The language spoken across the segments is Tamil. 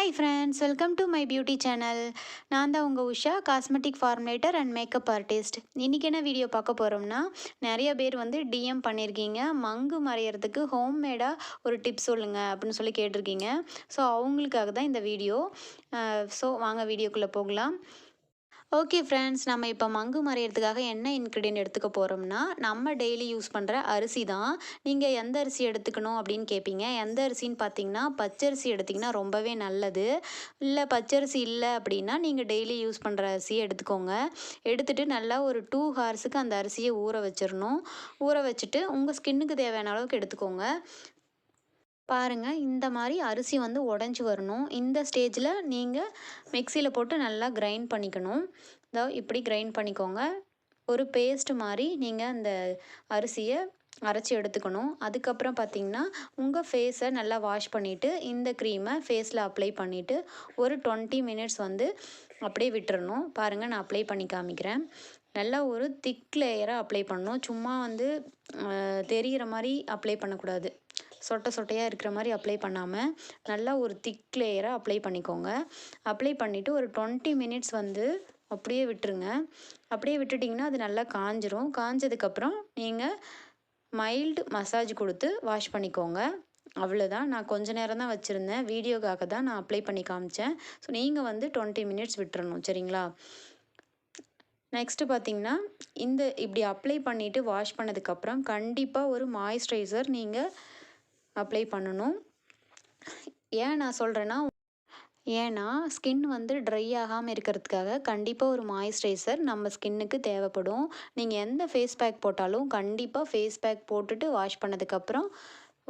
Hi friends, welcome to my beauty channel. நான் தான் உங்கள் Usha, cosmetic formulator and makeup artist. இன்றைக்கி என்ன வீடியோ பார்க்க போகிறோம்னா, நிறைய பேர் வந்து டிஎம் பண்ணியிருக்கீங்க, மங்கு மறையிறதுக்கு ஹோம்மேடாக ஒரு டிப்ஸ் சொல்லுங்கள் அப்படின்னு சொல்லி கேட்டிருக்கீங்க. ஸோ அவங்களுக்காக தான் இந்த வீடியோ. ஸோ வாங்க வீடியோக்குள்ளே போகலாம். ஓகே ஃப்ரெண்ட்ஸ், நம்ம இப்போ மங்கு மறையிறதுக்காக என்ன இன்க்ரீடியன்ட் எடுத்துக்க போகிறோம்னா, நம்ம டெய்லி யூஸ் பண்ணுற அரிசி தான். நீங்கள் எந்த அரிசி எடுத்துக்கணும் அப்படின்னு கேட்பீங்க. எந்த அரிசின்னு பார்த்தீங்கன்னா, பச்சரிசி எடுத்திங்கன்னா ரொம்பவே நல்லது. இல்லை பச்சரிசி இல்லை அப்படின்னா, நீங்கள் டெய்லி யூஸ் பண்ணுற அரிசியை எடுத்துக்கோங்க. எடுத்துகிட்டு நல்லா ஒரு 2 ஹார்ஸுக்கு அந்த அரிசியை ஊற வச்சிடணும். ஊற வச்சுட்டு உங்கள் ஸ்கின்னுக்கு தேவையான அளவுக்கு எடுத்துக்கோங்க. பாருங்கள், இந்த மாதிரி அரிசி வந்து உடஞ்சி வரணும். இந்த ஸ்டேஜில் நீங்கள் மிக்சியில் போட்டு நல்லா கிரைண்ட் பண்ணிக்கணும். இதோ இப்படி கிரைண்ட் பண்ணிக்கோங்க. ஒரு பேஸ்ட் மாதிரி நீங்கள் அந்த அரிசியை அரைச்சி எடுத்துக்கணும். அதுக்கப்புறம் பார்த்திங்கன்னா, உங்கள் ஃபேஸை நல்லா வாஷ் பண்ணிவிட்டு இந்த க்ரீமை ஃபேஸில் அப்ளை பண்ணிவிட்டு ஒரு 20 மினிட்ஸ் வந்து அப்படியே விட்டுறணும். பாருங்கள், நான் அப்ளை பண்ணி காமிக்கிறேன். நல்லா ஒரு திக் லேயராக அப்ளை பண்ணணும். சும்மா வந்து தெரிகிற மாதிரி அப்ளை பண்ணக்கூடாது. சொட்டை சொட்டையாக இருக்கிற மாதிரி அப்ளை பண்ணாமல் நல்லா ஒரு திக் லேயராக அப்ளை பண்ணிக்கோங்க. அப்ளை பண்ணிவிட்டு ஒரு 20 மினிட்ஸ் வந்து அப்படியே விட்டுருங்க. அப்படியே விட்டுட்டிங்கன்னா அது நல்லா காஞ்சிரும். காஞ்சதுக்கப்புறம் நீங்கள் மைல்டு மசாஜ் கொடுத்து வாஷ் பண்ணிக்கோங்க. அவ்வளோதான். நான் கொஞ்ச நேரம் தான் வச்சுருந்தேன், வீடியோக்காக தான் நான் அப்ளை பண்ணி காமிச்சேன். ஸோ நீங்கள் வந்து 20 மினிட்ஸ் விட்டுறணும், சரிங்களா? நெக்ஸ்ட்டு பார்த்திங்கன்னா, இப்படி அப்ளை பண்ணிவிட்டு வாஷ் பண்ணதுக்கப்புறம் கண்டிப்பாக ஒரு மாய்ஸ்சரைசர் நீங்கள் அப்ளை பண்ணணும். ஏன் நான் சொல்கிறேன்னா, ஏன்னா ஸ்கின் வந்து ட்ரை ஆகாமல் இருக்கிறதுக்காக கண்டிப்பாக ஒரு மாய்ஸ்சரைசர் நம்ம ஸ்கின்னுக்கு தேவைப்படும். நீங்கள் எந்த ஃபேஸ் பேக் போட்டாலும் கண்டிப்பாக ஃபேஸ் பேக் போட்டுட்டு வாஷ் பண்ணதுக்கப்புறம்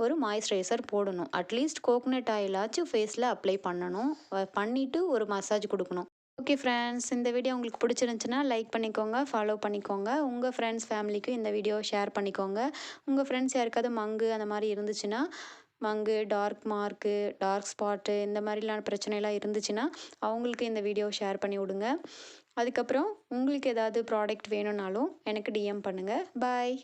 ஒரு மாய்ஸ்சரைசர் போடணும். அட்லீஸ்ட் கோகனட் ஆயிலாச்சும் ஃபேஸில் அப்ளை பண்ணணும். பண்ணிவிட்டு ஒரு மசாஜ் கொடுக்கணும். ஓகே ஃப்ரெண்ட்ஸ், இந்த வீடியோ உங்களுக்கு பிடிச்சிருந்துச்சுன்னா லைக் பண்ணிக்கோங்க, ஃபாலோ பண்ணிக்கோங்க. உங்கள் ஃப்ரெண்ட்ஸ் ஃபேமிலிக்கும் இந்த வீடியோ ஷேர் பண்ணிக்கோங்க. உங்கள் ஃப்ரெண்ட்ஸ் யாருக்காவது மங்கு அந்த மாதிரி இருந்துச்சுன்னா, மங்கு, டார்க் மார்க்கு, டார்க் ஸ்பாட்டு இந்த மாதிரிலாம் பிரச்சனைலாம் இருந்துச்சுன்னா அவங்களுக்கு இந்த வீடியோ ஷேர் பண்ணி விடுங்க. அதுக்கப்புறம் உங்களுக்கு ஏதாவது ப்ராடக்ட் வேணும்னாலும் எனக்கு டிஎம் பண்ணுங்கள். பாய்.